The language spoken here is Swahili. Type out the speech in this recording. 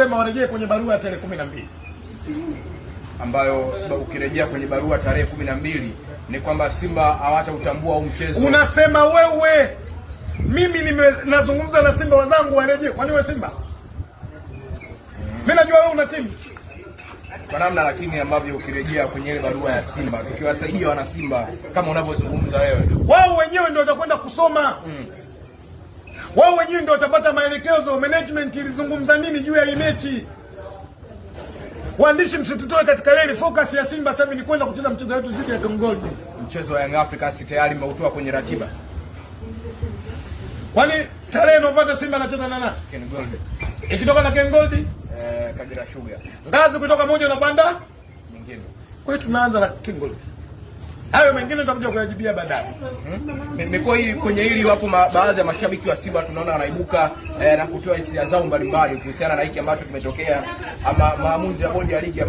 Sema warejee kwenye barua tarehe 12. Ambayo ukirejea kwenye barua tarehe 12 ni kwamba Simba hawatautambua huu mchezo. Unasema wewe. Mimi nazungumza na Simba wazangu warejee. Kwani wewe Simba? Mimi najua wewe una timu. Kwa namna lakini ambavyo ukirejea kwenye ile barua ya Simba tukiwasaidia wana Simba kama unavyozungumza wewe. Wao wenyewe ndio watakwenda kusoma. Wao wenyewe ndio watapata maelekezo management ilizungumza nini juu ya hii mechi. Waandishi msitutoe katika reli. Focus ya Simba sasa ni kwenda kucheza mchezo wetu dhidi ya Kengoldi. Mchezo wa Young Africans tayari umeutoa kwenye ratiba. Kwani tarehe inayofuata Simba anacheza na nani? Kengoldi. Ikitoka na Kengoldi, Kagera Sugar. Ngazi kutoka moja na banda nyingine. Kwa hiyo tunaanza na Kengoldi. Hayo mengine tutakuja kuyajibia baadaye. Nimekuwa hii kwenye hili wapo baadhi ya mashabiki wa Simba tunaona wanaibuka na kutoa hisia zao mbalimbali kuhusiana na hiki ambacho kimetokea ama maamuzi ya bodi ya ligi